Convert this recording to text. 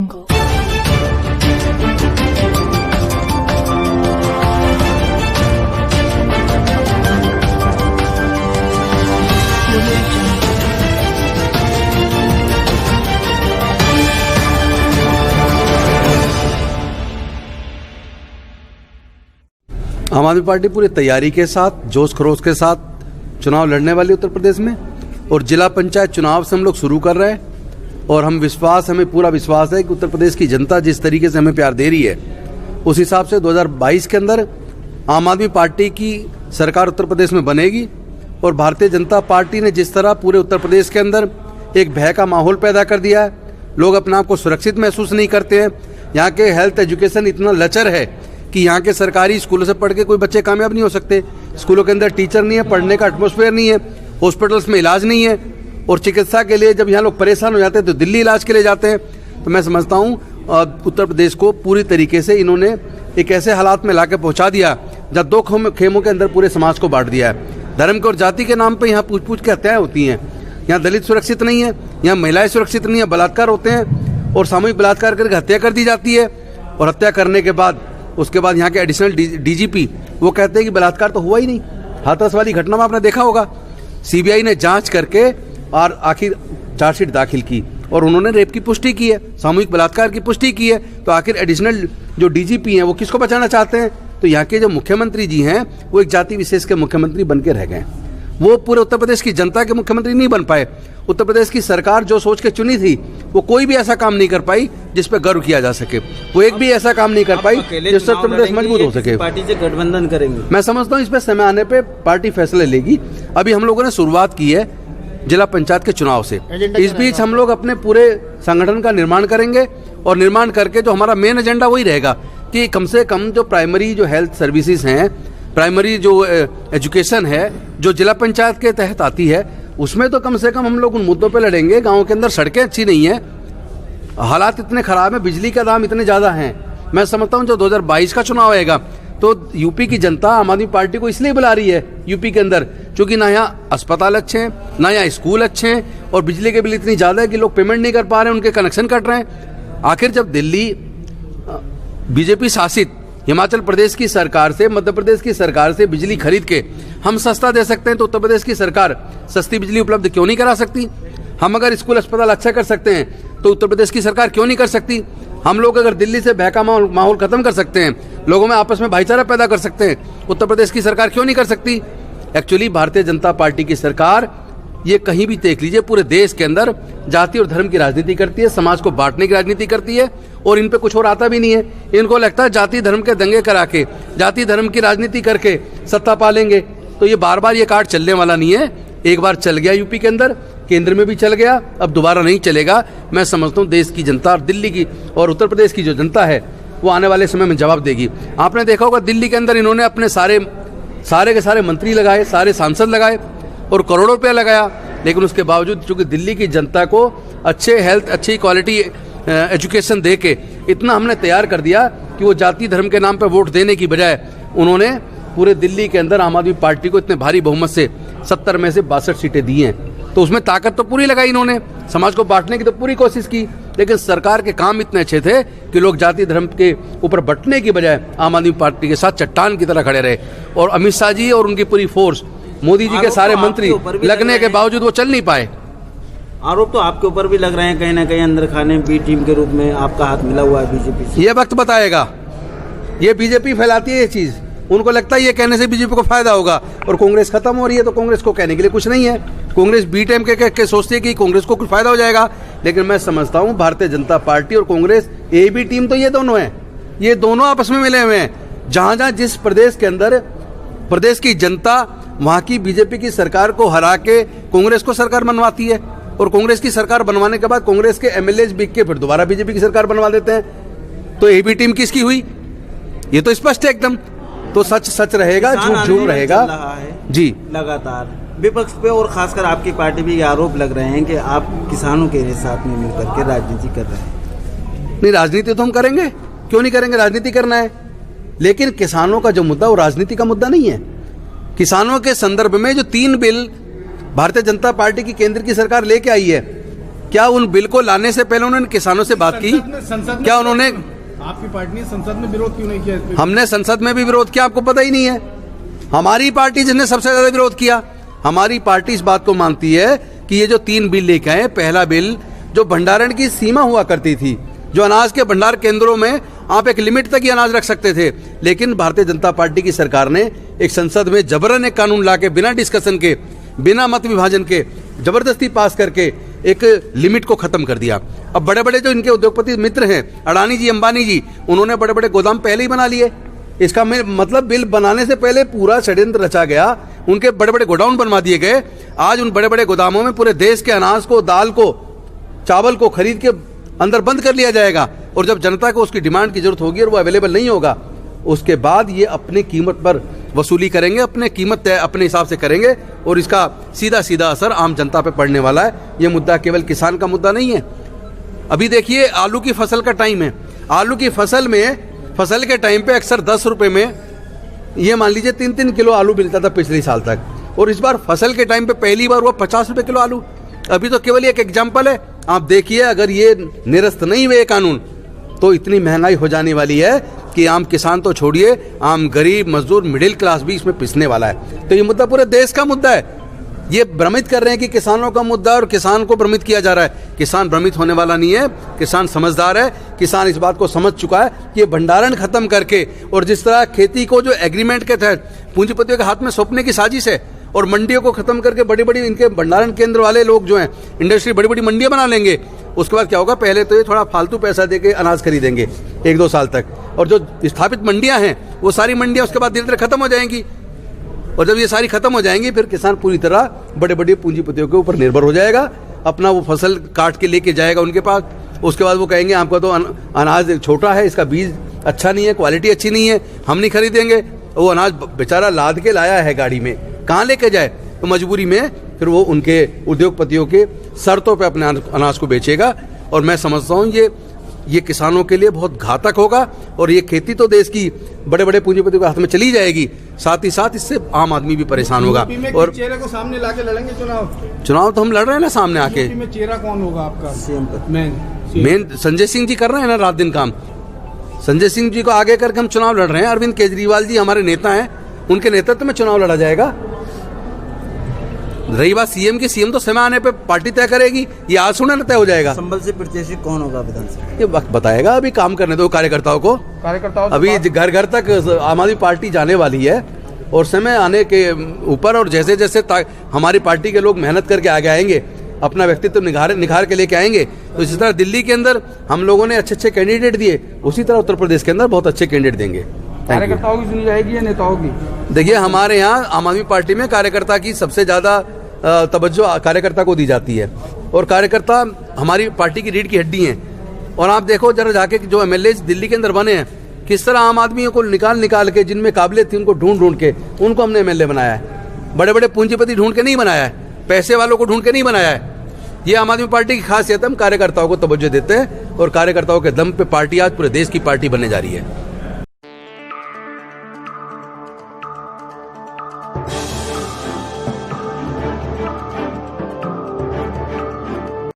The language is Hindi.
आम आदमी पार्टी पूरी तैयारी के साथ, जोश खरोश के साथ चुनाव लड़ने वाली उत्तर प्रदेश में, और जिला पंचायत चुनाव से हम लोग शुरू कर रहे हैं। और हमें पूरा विश्वास है कि उत्तर प्रदेश की जनता जिस तरीके से हमें प्यार दे रही है, उस हिसाब से 2022 के अंदर आम आदमी पार्टी की सरकार उत्तर प्रदेश में बनेगी। और भारतीय जनता पार्टी ने जिस तरह पूरे उत्तर प्रदेश के अंदर एक भय का माहौल पैदा कर दिया है, लोग अपने आप को सुरक्षित महसूस नहीं करते हैं। यहाँ के हेल्थ एजुकेशन इतना लचर है कि यहाँ के सरकारी स्कूलों से पढ़ के कोई बच्चे कामयाब नहीं हो सकते। स्कूलों के अंदर टीचर नहीं है, पढ़ने का एटमॉस्फेयर नहीं है, हॉस्पिटल्स में इलाज नहीं है, और चिकित्सा के लिए जब यहाँ लोग परेशान हो जाते हैं तो दिल्ली इलाज के लिए जाते हैं। तो मैं समझता हूँ उत्तर प्रदेश को पूरी तरीके से इन्होंने एक ऐसे हालात में लाके पहुँचा दिया जब दो खेमों के अंदर पूरे समाज को बांट दिया है। धर्म के और जाति के नाम पर यहाँ पूछ के हत्याएं होती हैं। यहाँ दलित सुरक्षित नहीं है, यहाँ महिलाएं सुरक्षित नहीं है, बलात्कार होते हैं और सामूहिक बलात्कार करके हत्या कर दी जाती है। और हत्या करने के बाद उसके बाद यहाँ के एडिशनल डीजीपी वो कहते हैं कि बलात्कार तो हुआ ही नहीं। हाथरस वाली घटना में आपने देखा होगा, सीबीआई ने जांच करके और आखिर चार्जशीट दाखिल की और उन्होंने रेप की पुष्टि की है, सामूहिक बलात्कार की पुष्टि की है। तो आखिर एडिशनल जो डीजीपी हैं वो किसको बचाना चाहते हैं? तो यहाँ के जो मुख्यमंत्री जी हैं वो एक जाति विशेष के मुख्यमंत्री बन के रह गए। वो पूरे उत्तर प्रदेश की जनता के मुख्यमंत्री नहीं बन पाए। उत्तर प्रदेश की सरकार जो सोच के चुनी थी वो कोई भी ऐसा काम नहीं कर पाई जिस पे गर्व किया जा सके। वो एक भी ऐसा काम नहीं कर पाई जिससे उत्तर प्रदेश मजबूत हो सके। पार्टी से गठबंधन करेंगे। मैं समझता हूँ इस पे समय आने पे पार्टी फैसले लेगी। अभी हम लोगों ने शुरुआत की है जिला पंचायत के चुनाव से। इस बीच हम लोग अपने पूरे संगठन का निर्माण करेंगे और निर्माण करके जो हमारा मेन एजेंडा वही रहेगा कि कम से कम जो प्राइमरी जो हेल्थ सर्विसेज हैं, प्राइमरी जो एजुकेशन है जो जिला पंचायत के तहत आती है, उसमें तो कम से कम हम लोग उन मुद्दों पे लड़ेंगे। गांव के अंदर सड़कें अच्छी नहीं है, हालात इतने खराब है, बिजली का दाम इतने ज़्यादा हैं। मैं समझता हूँ जो 2022 का चुनाव आएगा तो यूपी की जनता आम आदमी पार्टी को इसलिए बुला रही है यूपी के अंदर क्योंकि ना यहाँ अस्पताल अच्छे हैं, ना यहाँ स्कूल अच्छे हैं, और बिजली के बिल इतनी ज़्यादा है कि लोग पेमेंट नहीं कर पा रहे हैं, उनके कनेक्शन कट रहे हैं। आखिर जब दिल्ली बीजेपी शासित हिमाचल प्रदेश की सरकार से, मध्य प्रदेश की सरकार से बिजली खरीद के हम सस्ता दे सकते हैं तो उत्तर प्रदेश की सरकार सस्ती बिजली उपलब्ध क्यों नहीं करा सकती? हम अगर स्कूल अस्पताल अच्छा कर सकते हैं तो उत्तर प्रदेश की सरकार क्यों नहीं कर सकती? हम लोग अगर दिल्ली से भय का माहौल खत्म कर सकते हैं, लोगों में आपस में भाईचारा पैदा कर सकते हैं, उत्तर प्रदेश की सरकार क्यों नहीं कर सकती? एक्चुअली भारतीय जनता पार्टी की सरकार ये कहीं भी देख लीजिए पूरे देश के अंदर जाति और धर्म की राजनीति करती है, समाज को बांटने की राजनीति करती है, और इन पे कुछ और आता भी नहीं है। इनको लगता है जाति धर्म के दंगे करा के, जाति धर्म की राजनीति करके सत्ता पालेंगे। तो ये बार बार ये कार्ड चलने वाला नहीं है। एक बार चल गया यूपी के अंदर, केंद्र में भी चल गया, अब दोबारा नहीं चलेगा। मैं समझता हूँ देश की जनता और दिल्ली की और उत्तर प्रदेश की जो जनता है वो आने वाले समय में जवाब देगी। आपने देखा होगा दिल्ली के अंदर इन्होंने अपने सारे के सारे मंत्री लगाए, सारे सांसद लगाए और करोड़ों रुपया लगाया, लेकिन उसके बावजूद चूंकि दिल्ली की जनता को अच्छे हेल्थ, अच्छी क्वालिटी एजुकेशन दे के इतना हमने तैयार कर दिया कि वो जाति धर्म के नाम पर वोट देने की बजाय उन्होंने पूरे दिल्ली के अंदर आम आदमी पार्टी को इतने भारी बहुमत से 70 में से 62 सीटें दी हैं। तो उसमें ताकत तो पूरी लगाई इन्होंने, समाज को बांटने की तो पूरी कोशिश की, लेकिन सरकार के काम इतने अच्छे थे कि लोग जाति धर्म के ऊपर बंटने की बजाय आम आदमी पार्टी के साथ चट्टान की तरह खड़े रहे। और अमित शाह जी और उनकी पूरी फोर्स, मोदी जी के सारे मंत्री लगने के बावजूद वो चल नहीं पाए। आरोप तो आपके ऊपर भी लग रहे हैं, कहीं ना कहीं अंदर खाने बी टीम के रूप में आपका हाथ मिला हुआ है बीजेपी से। ये वक्त बताएगा। ये बीजेपी फैलाती है ये चीज, उनको लगता है ये कहने से बीजेपी को फायदा होगा और कांग्रेस खत्म हो रही है तो कांग्रेस को कहने के लिए कुछ नहीं है। कांग्रेस बी टीम के सोचती है कि कांग्रेस को कुछ फायदा हो जाएगा, लेकिन मैं समझता हूँ भारतीय जनता पार्टी और कांग्रेस ए बी टीम तो ये दोनों है, ये दोनों आपस में मिले हुए हैं। जहां जहां जिस प्रदेश के अंदर प्रदेश की जनता वहां की बीजेपी की सरकार को हरा के कांग्रेस को सरकार बनवाती है, और कांग्रेस की सरकार बनवाने के बाद कांग्रेस के एमएलए बिक के फिर दोबारा बीजेपी की सरकार बनवा देते हैं। तो ए बी टीम किसकी हुई? ये तो स्पष्ट है एकदम। तो सच सच रहेगा, झूठ झूठ रहेगा जी। लगातार विपक्ष पे और खासकर आपकी पार्टी भी आरोप लग रहे हैं कि आप किसानों के साथ में मिलकर के राजनीति कर रहे हैं। नहीं, राजनीति तो हम करेंगे, क्यों नहीं करेंगे? राजनीति करना है, लेकिन किसानों का जो मुद्दा वो राजनीति का मुद्दा नहीं है। किसानों के संदर्भ में जो 3 बिल भारतीय जनता पार्टी की केंद्र की सरकार लेके आई है, क्या उन बिल को लाने से पहले उन्होंने किसानों से बात की? क्या उन्होंने, आपकी पार्टी ने संसद में विरोध क्यों नहीं किया? हमने संसद में भी विरोध किया, आपको पता ही नहीं है। हमारी पार्टी जिसने सबसे ज्यादा विरोध किया, हमारी पार्टी इस बात को मानती है कि ये जो 3 बिल लेके आए, पहला बिल जो भंडारण की सीमा हुआ करती थी, जो अनाज के भंडार केंद्रों में आप एक लिमिट तक ही अनाज रख सकते थे, लेकिन भारतीय जनता पार्टी की सरकार ने एक संसद में जबरन एक कानून लाके बिना डिस्कशन के, बिना मत विभाजन के जबरदस्ती पास करके एक लिमिट को खत्म कर दिया। अब बड़े बड़े जो इनके उद्योगपति मित्र हैं, अडानी जी, अंबानी जी, उन्होंने बड़े बड़े गोदाम पहले ही बना लिए। इसका मतलब बिल बनाने से पहले पूरा षड्यंत्र रचा गया, उनके बड़े बड़े गोडाउन बनवा दिए गए। आज उन बड़े बड़े गोदामों में पूरे देश के अनाज को, दाल को, चावल को खरीद के अंदर बंद कर लिया जाएगा, और जब जनता को उसकी डिमांड की जरूरत होगी और वो अवेलेबल नहीं होगा, उसके बाद ये अपनी कीमत पर वसूली करेंगे, अपने कीमत तय अपने हिसाब से करेंगे, और इसका सीधा सीधा असर आम जनता पे पड़ने वाला है। ये मुद्दा केवल किसान का मुद्दा नहीं है। अभी देखिए, आलू की फसल का टाइम है। आलू की फसल में, फसल के टाइम पे अक्सर 10 रुपए में ये मान लीजिए 3-3 किलो आलू मिलता था पिछले साल तक, और इस बार फसल के टाइम पे पहली बार हुआ 50 रुपए किलो आलू। अभी तो केवल एक एग्जाम्पल है। आप देखिए, अगर ये निरस्त नहीं हुए कानून, तो इतनी महंगाई हो जाने वाली है कि आम किसान तो छोड़िए, आम गरीब, मजदूर, मिडिल क्लास भी इसमें पिसने वाला है। तो ये मुद्दा पूरे देश का मुद्दा है। ये भ्रमित कर रहे हैं कि किसानों का मुद्दा और किसान को भ्रमित किया जा रहा है। किसान भ्रमित होने वाला नहीं है, किसान समझदार है। किसान इस बात को समझ चुका है कि भंडारण खत्म करके, और जिस तरह खेती को जो एग्रीमेंट के तहत पूंजीपतियों के हाथ में सौंपने की साजिश है, और मंडियों को खत्म करके बड़ी बड़ी इनके भंडारण केंद्र वाले लोग जो हैं, इंडस्ट्री बड़ी बड़ी मंडियां बना लेंगे। उसके बाद क्या होगा, पहले तो ये थोड़ा फालतू पैसा देके अनाज खरीदेंगे 1-2 साल तक, और जो स्थापित मंडियां हैं वो सारी मंडियां उसके बाद धीरे धीरे खत्म हो जाएंगी, और जब ये सारी खत्म हो जाएंगी, फिर किसान पूरी तरह बड़े बड़े पूंजीपतियों के ऊपर निर्भर हो जाएगा। अपना वो फसल काट के लेके जाएगा उनके पास, उसके बाद वो कहेंगे आपका तो अनाज छोटा है, इसका बीज अच्छा नहीं है, क्वालिटी अच्छी नहीं है, हम नहीं खरीदेंगे। वो अनाज बेचारा लाद के लाया है गाड़ी में, कहाँ लेके जाए? तो मजबूरी में फिर वो उनके उद्योगपतियों के शर्तों पे अपने अनाज को बेचेगा। और मैं समझता हूँ ये किसानों के लिए बहुत घातक होगा, और ये खेती तो देश की बड़े बड़े पूंजीपतियों के हाथ में चली जाएगी, साथ ही साथ इससे आम आदमी भी परेशान होगा। और चेहरे को सामने लाके लड़ेंगे चुनाव तो हम लड़ रहे हैं ना सामने आके। में चेहरा कौन होगा आपका? मेन संजय सिंह जी कर रहे हैं ना रात दिन काम। संजय सिंह जी को आगे करके हम चुनाव लड़ रहे हैं। अरविंद केजरीवाल जी हमारे नेता हैं, उनके नेतृत्व में चुनाव लड़ा जाएगा। रही बात सीएम की, सीएम तो समय आने पे पार्टी तय करेगी, ये आज सुने न तय हो जाएगा। संबल से प्रत्याशी कौन होगा विधानसभा? ये वक्त बताएगा, अभी काम करने दो कार्यकर्ताओं को। अभी घर घर तक आम आदमी पार्टी जाने वाली है, और समय आने के ऊपर, और जैसे जैसे हमारी पार्टी के लोग मेहनत करके आगे आएंगे, अपना व्यक्तित्व निखार के लेके आएंगे, तो इसी तरह दिल्ली के अंदर हम लोगों ने अच्छे अच्छे कैंडिडेट दिए, उसी तरह उत्तर प्रदेश के अंदर बहुत अच्छे कैंडिडेट देंगे। कार्यकर्ताओं की सुनी जाएगी या नेताओं की? देखिए, हमारे यहाँ आम आदमी पार्टी में कार्यकर्ता की सबसे ज्यादा तवज्जो कार्यकर्ता को दी जाती है, और कार्यकर्ता हमारी पार्टी की रीढ़ की हड्डी हैं। और आप देखो जरा जाके जो एमएलए दिल्ली के अंदर बने हैं, किस तरह आम आदमियों को निकाल के, जिनमें काबिलियत थी उनको ढूंढ के उनको हमने एमएलए बनाया है। बड़े बड़े पूंजीपति ढूंढ के नहीं बनाया है, पैसे वालों को ढूंढ के नहीं बनाया है। ये आम आदमी पार्टी की खासियत है, हम कार्यकर्ताओं को तवज्जो देते हैं, और कार्यकर्ताओं के दम पे पार्टी आज पूरे देश की पार्टी बनने जा रही है।